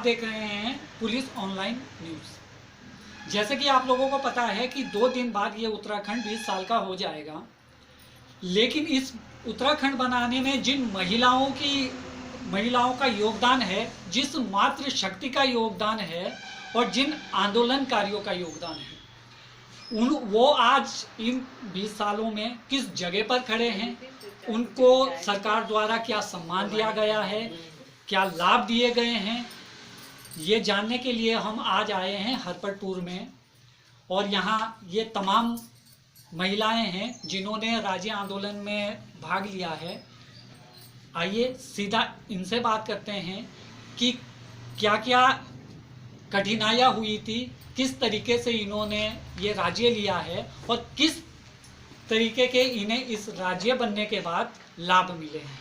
देख रहे हैं पुलिस ऑनलाइन न्यूज़। जैसे कि आप लोगों को पता है कि 2 दिन बाद ये उत्तराखंड 20 साल का हो जाएगा, लेकिन इस उत्तराखंड बनाने में जिन महिलाओं का योगदान है, जिस मातृ शक्ति का योगदान है और जिन आंदोलनकारियों का योगदान है, वो आज इन 20 सालों में किस जगह पर खड़े हैं, उनको सरकार द्वारा क्या सम्मान दिया गया है, क्या लाभ दिए गए हैं, ये जानने के लिए हम आज आए हैं हरपटपुर में। और यहाँ ये तमाम महिलाएं हैं जिन्होंने राज्य आंदोलन में भाग लिया है। आइए सीधा इनसे बात करते हैं कि क्या क्या कठिनाइयाँ हुई थी, किस तरीके से इन्होंने ये राज्य लिया है और किस तरीके के इन्हें इस राज्य बनने के बाद लाभ मिले हैं।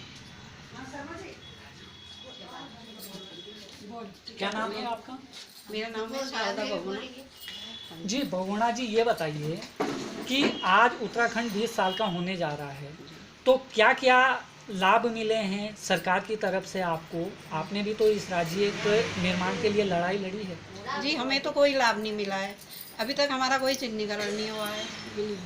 क्या नाम है आपका? मेरा नाम है शारदा बहुगुणा। जी बहुगुणा जी, ये बताइए कि आज उत्तराखंड 20 साल का होने जा रहा है, तो क्या क्या लाभ मिले हैं सरकार की तरफ से आपको? आपने भी तो इस राज्य के निर्माण के लिए लड़ाई लड़ी है। जी, हमें तो कोई लाभ नहीं मिला है। अभी तक हमारा कोई चिन्हीकरण नहीं हुआ है।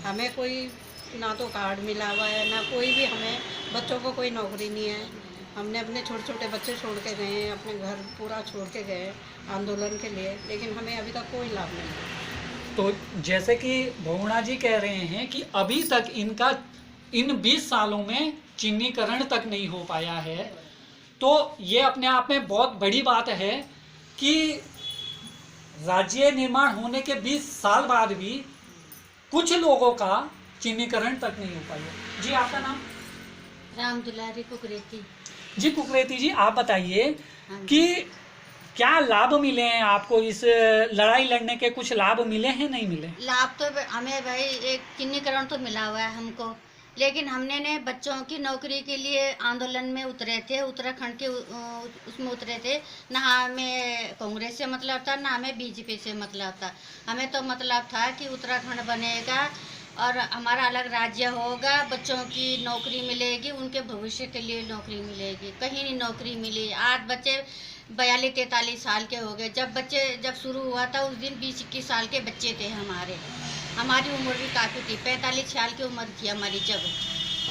हमें कोई ना तो कार्ड मिला हुआ है, ना कोई भी, हमें बच्चों को कोई नौकरी नहीं है। हमने अपने छोटे छोटे बच्चे छोड़ के गए हैं, अपने घर पूरा छोड़ के गए आंदोलन के लिए, लेकिन हमें अभी तक कोई लाभ नहीं मिला। तो जैसे कि बहुगुणा जी कह रहे हैं कि अभी तक इनका इन 20 सालों में चिन्हीकरण तक नहीं हो पाया है, तो ये अपने आप में बहुत बड़ी बात है कि राज्य निर्माण होने के 20 साल बाद भी कुछ लोगों का चिन्हीकरण तक नहीं हो पाया। जी आपका नाम? राम दुलारी कुकरेती। जी कुकरेती जी, आप बताइए कि क्या लाभ मिले हैं आपको? इस लड़ाई लड़ने के कुछ लाभ मिले हैं, नहीं मिले? लाभ तो हमें भाई एक चिन्हीकरण तो मिला हुआ है हमको, लेकिन हमने ने बच्चों की नौकरी के लिए आंदोलन में उतरे थे, उत्तराखंड के उसमें उतरे थे। ना हमें कांग्रेस से मतलब था, ना हमें बीजेपी से मतलब था। हमें तो मतलब था कि उत्तराखंड बनेगा और हमारा अलग राज्य होगा, बच्चों की नौकरी मिलेगी, उनके भविष्य के लिए नौकरी मिलेगी। कहीं नहीं नौकरी मिली। आज बच्चे 42-43 साल के हो गए। जब शुरू हुआ था उस दिन 20-21 साल के बच्चे थे हमारी उम्र भी काफ़ी थी, 45 साल की उम्र थी हमारी जब।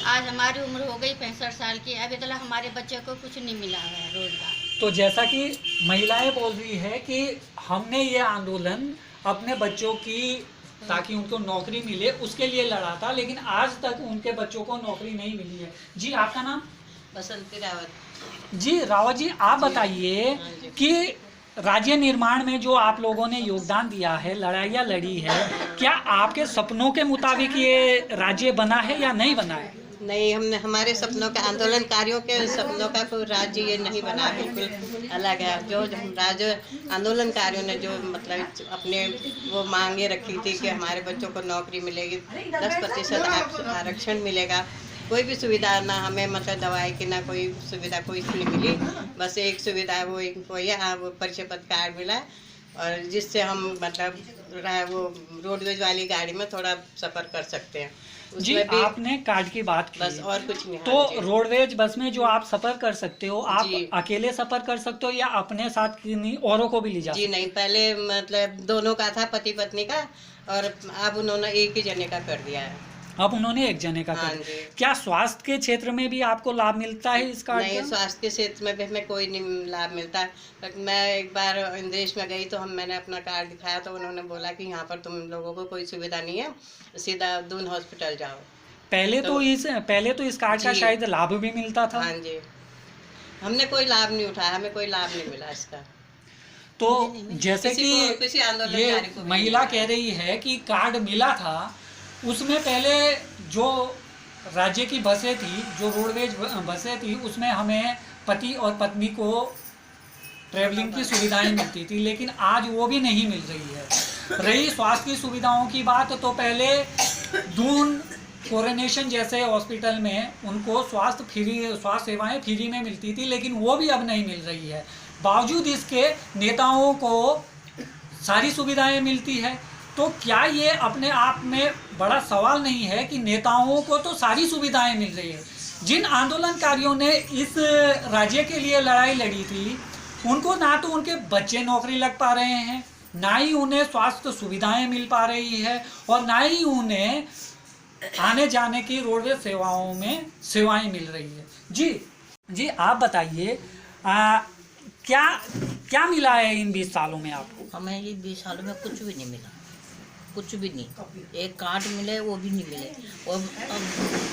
आज हमारी उम्र हो गई 65 साल की। अभी तक हमारे बच्चे को कुछ नहीं मिला है रोजगार। तो जैसा कि महिलाएं बोल रही है कि हमने ये आंदोलन अपने बच्चों की, ताकि उनको नौकरी मिले, उसके लिए लड़ा था, लेकिन आज तक उनके बच्चों को नौकरी नहीं मिली है। जी आपका नाम? बसंती रावत। जी रावत जी, आप बताइए कि राज्य निर्माण में जो आप लोगों ने योगदान दिया है, लड़ाइयाँ लड़ी है, क्या आपके सपनों के मुताबिक ये राज्य बना है या नहीं बना है? नहीं, हमने हमारे सपनों के, आंदोलनकारियों के सपनों का कोई राज्य ये नहीं बना, बिल्कुल अलग है। जो राज्य आंदोलनकारियों ने जो मतलब अपने वो मांगे रखी थी कि हमारे बच्चों को नौकरी मिलेगी, 10% आरक्षण मिलेगा, कोई भी सुविधा ना हमें, मतलब दवाई की ना कोई सुविधा कोई नहीं मिली। बस एक सुविधा वो परिचय पत्र कार्ड मिला, और जिससे हम मतलब वो रोडवेज वाली गाड़ी में थोड़ा सफ़र कर सकते हैं। जी आपने कार्ड की बात की, बस और कुछ नहीं। तो रोडवेज बस में जो आप सफर कर सकते हो, आप अकेले सफर कर सकते हो या अपने साथ किन्हीं औरों को भी ले जा? जी नहीं, पहले मतलब दोनों का था, पति पत्नी का, और अब उन्होंने एक ही जने का कर दिया है। अब उन्होंने एक जने का कर दिया। क्या स्वास्थ्य के क्षेत्र में भी आपको लाभ मिलता है इस कार्ड? नहीं, स्वास्थ्य के क्षेत्र में भी हमें कोई नहीं लाभ मिलता। मैं एक बार इंदेश में गई तो मैंने अपना कार्ड दिखाया, तो उन्होंने बोला कि यहाँ पर तुम लोगों को कोई सुविधा नहीं है, सीधा दून हॉस्पिटल जाओ। पहले तो इस कार्ड का शायद लाभ भी मिलता था। हाँ जी, हमने कोई लाभ नहीं उठाया, हमें कोई लाभ नहीं मिला इसका। तो जैसे कि ये महिला कह रही है कि कार्ड मिला था, उसमें पहले जो राज्य की बसें थी, जो रोडवेज बसें थी, उसमें हमें पति और पत्नी को ट्रैवलिंग की सुविधाएं मिलती थी, लेकिन आज वो भी नहीं मिल रही है। रही स्वास्थ्य की सुविधाओं की बात, तो पहले दून कोरोनेशन जैसे हॉस्पिटल में उनको स्वास्थ्य सेवाएं फ्री में मिलती थी, लेकिन वो भी अब नहीं मिल रही है। बावजूद इसके नेताओं को सारी सुविधाएं मिलती है। तो क्या ये अपने आप में बड़ा सवाल नहीं है कि नेताओं को तो सारी सुविधाएं मिल रही है, जिन आंदोलनकारियों ने इस राज्य के लिए लड़ाई लड़ी थी, उनको ना तो उनके बच्चे नौकरी लग पा रहे हैं, ना ही उन्हें स्वास्थ्य सुविधाएं मिल पा रही है, और ना ही उन्हें आने जाने की रोडवेज सेवाओं में सेवाएं मिल रही है। जी आप बताइए, क्या क्या मिला है इन 20 सालों में आपको? हमें ये 20 सालों में कुछ भी नहीं मिला, कुछ भी नहीं। एक कार्ड मिले वो भी नहीं मिले, और अब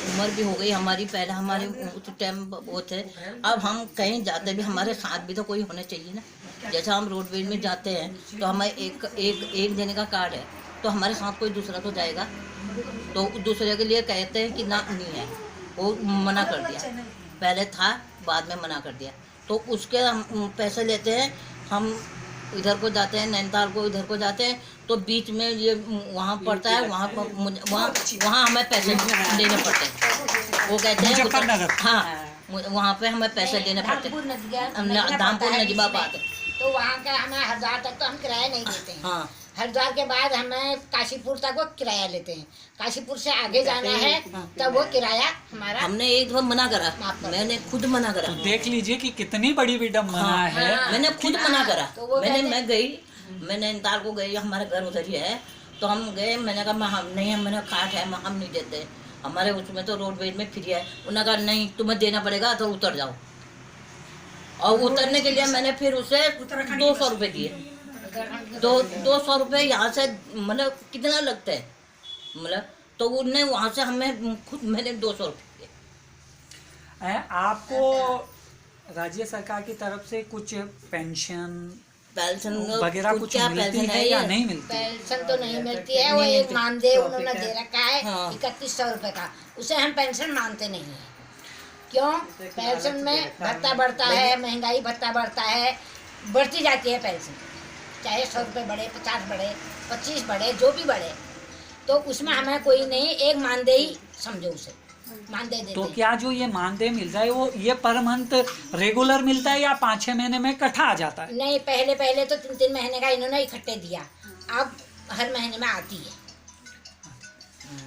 उम्र भी हो गई हमारी, पहले हमारे उस टाइम वो थे। अब हम कहीं जाते भी हमारे साथ भी तो कोई होना चाहिए ना। जैसे हम रोडवेज में जाते हैं तो हमें एक जने का कार्ड है, तो हमारे साथ कोई दूसरा तो जाएगा, तो दूसरे के लिए कहते हैं कि ना नहीं है, वो मना कर दिया। पहले था, बाद में मना कर दिया, तो उसके हम पैसे लेते हैं। हम इधर को जाते हैं, नैनीताल को इधर को जाते हैं, तो बीच में ये वहाँ पड़ता है, वहाँ हमें पैसे देने पड़ते हैं। वो कहते हैं हाँ, वहाँ पे हमें पैसे देने पड़ते हैं। दामपुर नजीबाबाद, तो वहाँ का हमें हरिद्वार तक तो हम किराया नहीं देते हैं। हाँ, हरिद्वार के बाद हमें काशीपुर तक वो किराया लेते हैं। काशीपुर से आगे जाना है तब वो किराया हमारा, हमने एक दफा मना करा, मैंने खुद मना करा। तो देख लीजिए कि कितनी बड़ी विडम्बना है। मैंने खुद मना करा। तो मैं गई, मैं नैनीताल को गई, हमारा घर उधर ही है, तो हम गए। मैंने कहा हम नहीं, मैंने कार्ड है, हम नहीं देते, हमारे उसमें तो रोडवेज में फ्री है। उन्होंने कहा नहीं, तुम्हें देना पड़ेगा, तो उतर जाओ। और उतरने के लिए मैंने फिर उसे 200 रुपये दिए। 200 रुपये यहाँ से मतलब कितना लगता है, मतलब तो उनने वहाँ से हमें खुद मैंने 200 रुपये दिए। आपको राज्य सरकार की तरफ से कुछ पेंशन वगैरह कुछ मिलती है या नहीं मिलती? पेंशन तो नहीं मिलती है, वो एक मानदेय उन्होंने दे रखा है 3100 रुपये का, उसे हम पेंशन मानते नहीं है। क्यों? पेंशन में भत्ता बढ़ता है, महंगाई भत्ता बढ़ता है, बढ़ती जाती है पेंशन, चाहे 100 रुपये बढ़े, 50 बढ़े, 25 बढ़े, जो भी बढ़े, तो उसमें हमें कोई नहीं, एक मानदेय समझो उसे मानदेय देते। तो क्या जो ये मानदेय मिल रहा है वो ये पर मंथ रेगुलर मिलता है या 5-6 महीने में इकट्ठा आ जाता है? नहीं, पहले तो 3-3 महीने का इन्होंने इकट्ठे दिया, अब हर महीने में आती है।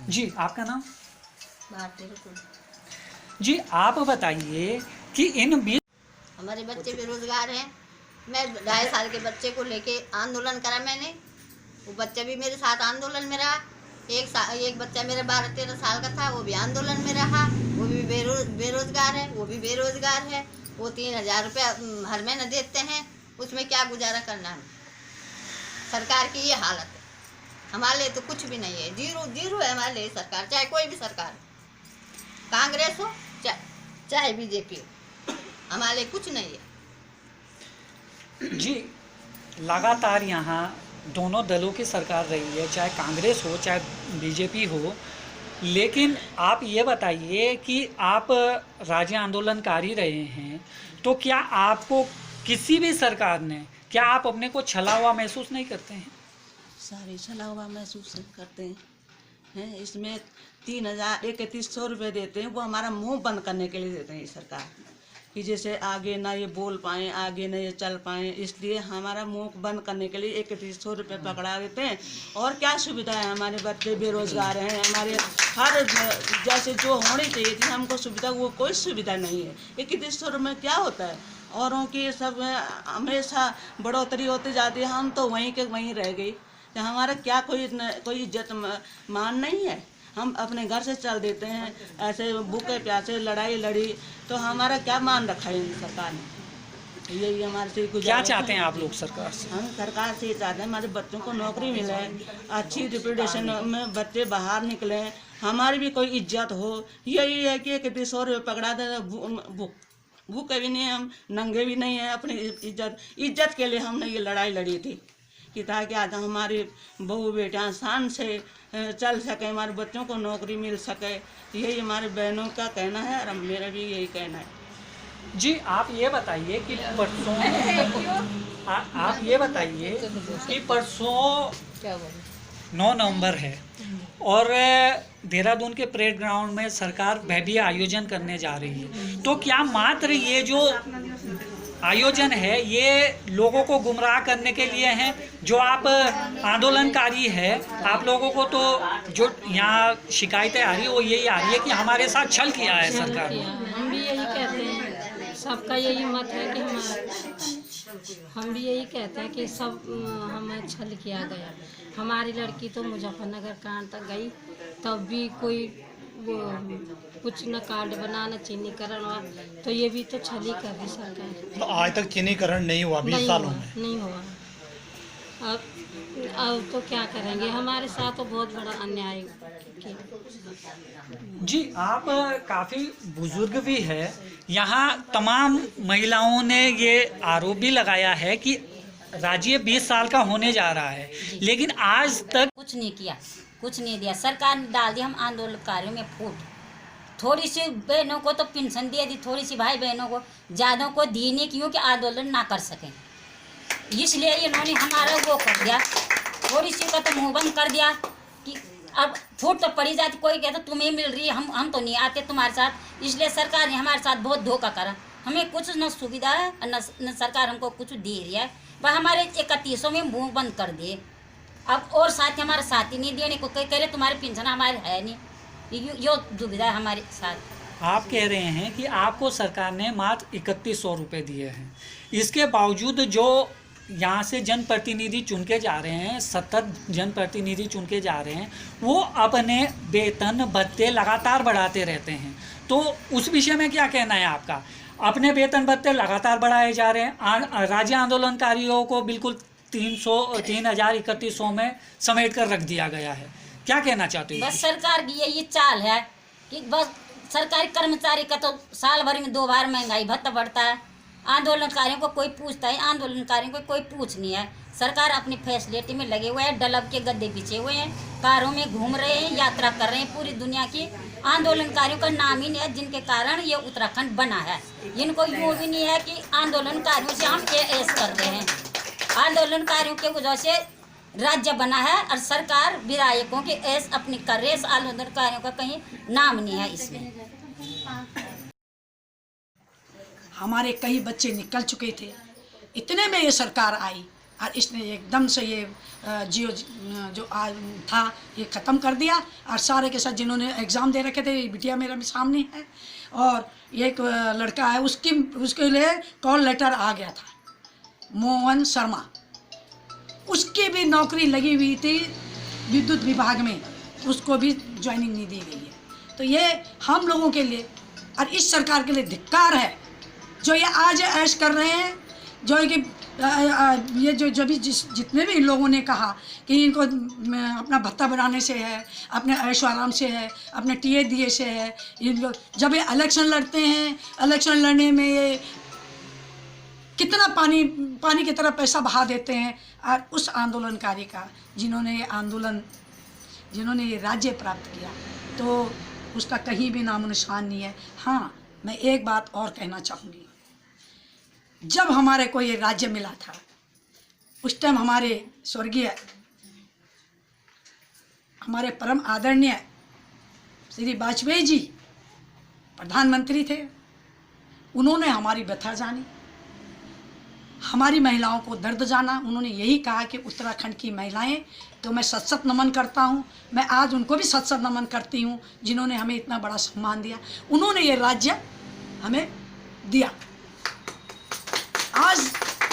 जी आपका नाम? जी आप बताइए कि इन 20 हमारे बच्चे बेरोजगार हैं। मैं 2.5 साल के बच्चे को लेके आंदोलन करा मैंने, वो बच्चा भी मेरे साथ आंदोलन में रहा। एक बच्चा मेरा 12-13 साल का था, वो भी आंदोलन में रहा, वो भी बेरोजगार है, वो भी बेरोजगार है। वो 3000 रुपया हर महीना देते हैं, उसमें क्या गुजारा करना है? सरकार की ये हालत है, हमारे लिए तो कुछ भी नहीं है, जीरो है हमारे लिए सरकार, चाहे कोई भी सरकार, कांग्रेस हो चाहे बीजेपी हो, हमारे लिए कुछ नहीं है। जी लगातार यहाँ दोनों दलों की सरकार रही है, चाहे कांग्रेस हो चाहे बीजेपी हो, लेकिन आप ये बताइए कि आप राज्य आंदोलनकारी रहे हैं, तो क्या आपको किसी भी सरकार ने, क्या आप अपने को छला हुआ महसूस नहीं करते हैं? सारे छला हुआ महसूस करते हैं। इसमें 3100 रुपये देते हैं, वो हमारा मुंह बंद करने के लिए देते हैं सरकार, कि जैसे आगे ना ये बोल पाएँ, आगे ना ये चल पाएँ, इसलिए हमारा मुंह बंद करने के लिए 3100 रुपये पकड़ा देते हैं। और क्या सुविधा है? हमारे बच्चे बेरोजगार हैं, हमारे हर जैसे जो होनी चाहिए थी हमको सुविधा, वो कोई सुविधा नहीं है। 3100 रुपये में क्या होता है? औरों की सब हमेशा बढ़ोतरी होती जाती है, हम तो वहीं के वहीं रह गई। हमारा क्या कोई इज्जत मान नहीं है? हम अपने घर से चल देते हैं, ऐसे भूखे प्यासे लड़ाई लड़ी, तो हमारा क्या मान रखा है इन सरकार ने? यही हमारे से क्या चाहते हैं आप लोग सरकार से? हम सरकार से ये चाहते हैं हमारे बच्चों को नौकरी मिले, अच्छी रिप्यूटेशन में बच्चे बाहर निकले, हमारी भी कोई इज्जत हो। यही है कि 3100 रुपये पकड़ा दे, भूखे भी नहीं, हम नंगे भी नहीं हैं। अपनी इज्जत के लिए हमने ये लड़ाई लड़ी थी, कि ताकि आज हमारी बहू बेटियाँ शान से चल सके, हमारे बच्चों को नौकरी मिल सके। यही हमारे बहनों का कहना है और मेरा भी यही कहना है। जी आप ये बताइए कि परसों आप ये बताइए कि परसों 9 नवंबर है और देहरादून के परेड ग्राउंड में सरकार भव्य आयोजन करने जा रही है, तो क्या मात्र ये जो आयोजन है ये लोगों को गुमराह करने के लिए हैं? जो आप आंदोलनकारी है, आप लोगों को तो जो यहाँ शिकायतें आ रही है वो यही आ रही है कि हमारे साथ छल किया है सरकार ने। हम भी यही कहते हैं, सबका यही मत है कि हम भी यही कहते हैं कि सब हमें छल किया गया। हमारी लड़की तो मुजफ्फरनगर कांड तक गई, तब भी कोई वो कुछ न कार्ड बना न चीनीकरण हुआ, तो ये भी तो छल ही कर रही सरकार। तो आज तक चीनीकरण नहीं हुआ 20 सालों में? नहीं हुआ। अब तो क्या करेंगे, हमारे साथ तो बहुत बड़ा अन्याय किया। जी, आप काफ़ी बुजुर्ग भी है। यहाँ तमाम महिलाओं ने ये आरोप भी लगाया है कि राज्य 20 साल का होने जा रहा है, लेकिन आज तक कुछ नहीं किया, कुछ नहीं दिया। सरकार ने डाल दिया हम आंदोलनकारियों में फूट। थोड़ी सी बहनों को तो पेंशन दे दी, थोड़ी सी भाई बहनों को, ज़्यादा को दी नहीं, क्योंकि आंदोलन ना कर सकें, इसलिए इन्होंने हमारा वो कर दिया। थोड़ी सी का तो मुँह बंद कर दिया कि अब फूट तो पड़ी जाती। कोई कहता तुम्हें मिल रही है, हम तो नहीं आते तुम्हारे साथ। इसलिए सरकार ने हमारे साथ बहुत धोखा करा। हमें कुछ न सुविधा है न सरकार हमको कुछ दे रही है। वह हमारे 31 में मुँह बंद कर दिए। अब और साथी हमारे साथी नहीं देने को कह रहे तुम्हारे पेंशन हमारे है नहीं, यो दुविधा है हमारे साथ। आप कह रहे हैं कि आपको सरकार ने मात्र 3100 रुपये दिए हैं, इसके बावजूद जो यहाँ से जनप्रतिनिधि चुन के जा रहे हैं, 70 जनप्रतिनिधि चुन के जा रहे हैं, वो अपने वेतन भत्ते लगातार बढ़ाते रहते हैं। तो उस विषय में क्या कहना है आपका? अपने वेतन भत्ते लगातार बढ़ाए जा रहे हैं, राज्य आंदोलनकारियों को बिल्कुल 3,3100 में समेट कर रख दिया गया है। क्या कहना चाहते हो? बस सरकार की ये चाल है कि बस सरकारी कर्मचारी का तो साल भर में 2 बार महंगाई भत्ता बढ़ता है, आंदोलनकारियों को कोई पूछता है, आंदोलनकारियों को कोई पूछ नहीं है। सरकार अपनी फैसिलिटी में लगे हुए हैं, डलब के गद्दे बिछे हुए हैं, कारों में घूम रहे हैं, यात्रा कर रहे हैं पूरी दुनिया की। आंदोलनकारियों का नाम ही नहीं है, जिनके कारण ये उत्तराखंड बना है। इनको यूँ भी नहीं है कि आंदोलनकारियों से हम ऐस करते हैं। आंदोलनकारियों की वजह से राज्य बना है और सरकार विधायकों की ऐस अपनी कर रही है। आंदोलनकारियों का कहीं नाम नहीं है इसमें। हमारे कई बच्चे निकल चुके थे, इतने में ये सरकार आई और इसने एकदम से ये जियो जो आज था ये ख़त्म कर दिया। और सारे के साथ जिन्होंने एग्ज़ाम दे रखे थे, बिटिया मेरा भी सामने है, और एक लड़का है, उसके लिए कॉल लेटर आ गया था, मोहन शर्मा, उसकी भी नौकरी लगी हुई थी विद्युत विभाग में, उसको भी ज्वाइनिंग नहीं दी गई है। तो ये हम लोगों के लिए और इस सरकार के लिए धिक्कार है, जो ये आज ऐश कर रहे हैं, जो है कि ये जो भी जितने भी लोगों ने कहा कि इनको अपना भत्ता बढ़ाने से है, अपने ऐशो आराम से है, अपने टीए दिए से है, इनको जब ये इलेक्शन लड़ते हैं, इलेक्शन लड़ने में ये कितना पानी की तरह पैसा बहा देते हैं। और उस आंदोलनकारी का जिन्होंने ये राज्य प्राप्त किया, तो उसका कहीं भी नामो निशान नहीं है। हाँ, मैं एक बात और कहना चाहूँगी, जब हमारे को ये राज्य मिला था, उस टाइम हमारे स्वर्गीय, हमारे परम आदरणीय श्री वाजपेयी जी प्रधानमंत्री थे। उन्होंने हमारी व्यथा जानी, हमारी महिलाओं को दर्द जाना। उन्होंने यही कहा कि उत्तराखंड की महिलाएं, तो मैं सत नमन करता हूं। मैं आज उनको भी सत नमन करती हूं, जिन्होंने हमें इतना बड़ा सम्मान दिया। उन्होंने ये राज्य हमें दिया। आज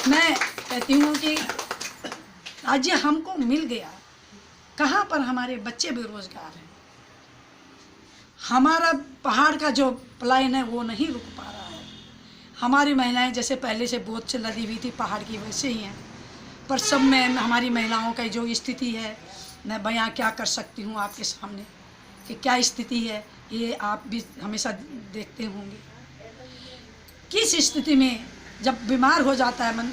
मैं कहती हूँ कि राज्य हमको मिल गया, कहाँ पर हमारे बच्चे बेरोजगार हैं, हमारा पहाड़ का जो पलायन है वो नहीं रुक पा रहा है। हमारी महिलाएं जैसे पहले से बोझ से लदी हुई थी पहाड़ की, वैसे ही हैं। पर सब में हमारी महिलाओं का जो स्थिति है, मैं बयां क्या कर सकती हूँ आपके सामने कि क्या स्थिति है, ये आप भी हमेशा देखते होंगे। किस स्थिति में जब बीमार हो जाता है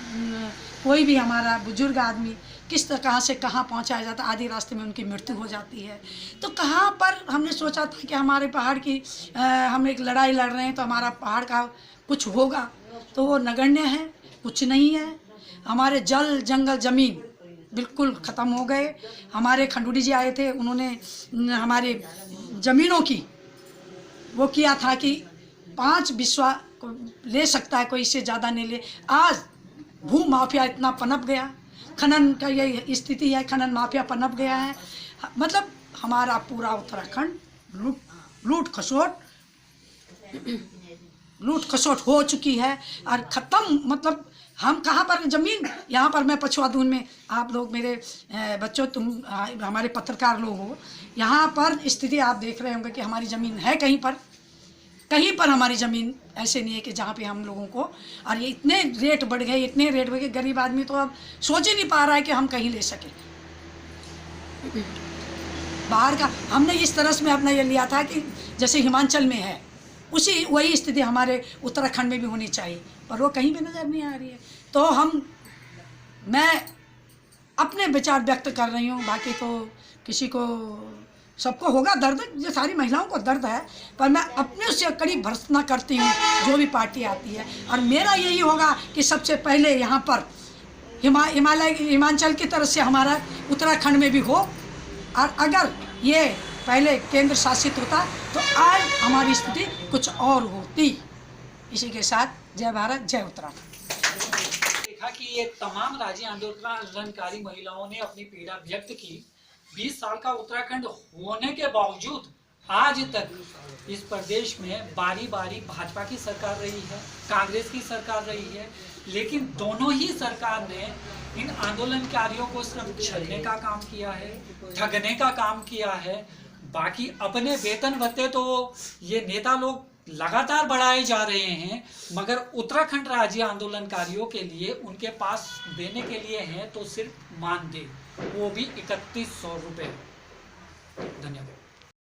कोई भी हमारा बुजुर्ग आदमी, किस तरह कहाँ से कहाँ पहुँचाया जाता है, आधी रास्ते में उनकी मृत्यु हो जाती है। तो कहाँ पर हमने सोचा था कि हमारे पहाड़ की हम एक लड़ाई लड़ रहे हैं तो हमारा पहाड़ का कुछ होगा, तो वो नगण्य है, कुछ नहीं है। हमारे जल जंगल ज़मीन बिल्कुल ख़त्म हो गए। हमारे खंडूड़ी जी आए थे, उन्होंने हमारे ज़मीनों की वो किया था कि 5 बिस्वा को ले सकता है, कोई इससे ज़्यादा नहीं ले। आज भू माफिया इतना पनप गया, खनन का ये स्थिति है, खनन माफिया पनप गया है। मतलब हमारा पूरा उत्तराखंड लूट खसोट लूट खसोट हो चुकी है और ख़त्म। मतलब हम कहाँ पर ज़मीन, यहाँ पर मैं पछुआदून में, आप लोग मेरे बच्चों, तुम हमारे पत्रकार लोग हो, यहाँ पर स्थिति आप देख रहे होंगे कि हमारी ज़मीन है कहीं पर हमारी ज़मीन ऐसे नहीं है कि जहाँ पे हम लोगों को, और ये इतने रेट बढ़ गए, गरीब आदमी तो अब सोच ही नहीं पा रहा है कि हम कहीं ले सकें। बाहर का हमने इस तरह से अपना ये लिया था कि जैसे हिमाचल में है वही स्थिति हमारे उत्तराखंड में भी होनी चाहिए, पर वो कहीं भी नज़र नहीं आ रही है। तो मैं अपने विचार व्यक्त कर रही हूँ, बाकी तो किसी को, सबको होगा दर्द, जो सारी महिलाओं को दर्द है, पर मैं अपने से कड़ी भर्त्सना करती हूँ जो भी पार्टी आती है। और मेरा यही होगा कि सबसे पहले यहाँ पर हिमाचल की तरफ से हमारा उत्तराखंड में भी हो, और अगर ये पहले केंद्र शासित होता तो आज हमारी स्थिति कुछ और होती। इसी के साथ जय भारत, जय उत्तराखंड। देखा कि ये तमाम राज्य आंदोलनकारी महिलाओं ने अपनी पीड़ा व्यक्त की। 20 साल का उत्तराखंड होने के बावजूद आज तक इस प्रदेश में बारी बारी भाजपा की सरकार रही है, कांग्रेस की सरकार रही है, लेकिन दोनों ही सरकार ने इन आंदोलनकारियों को सिर्फ छलने का काम किया है, ठगने का काम किया है। बाकी अपने वेतन भत्ते तो ये नेता लोग लगातार बढ़ाए जा रहे हैं, मगर उत्तराखंड राज्य आंदोलनकारियों के लिए उनके पास देने के लिए है तो सिर्फ मानदेय, वो भी 3100 रुपये। धन्यवाद।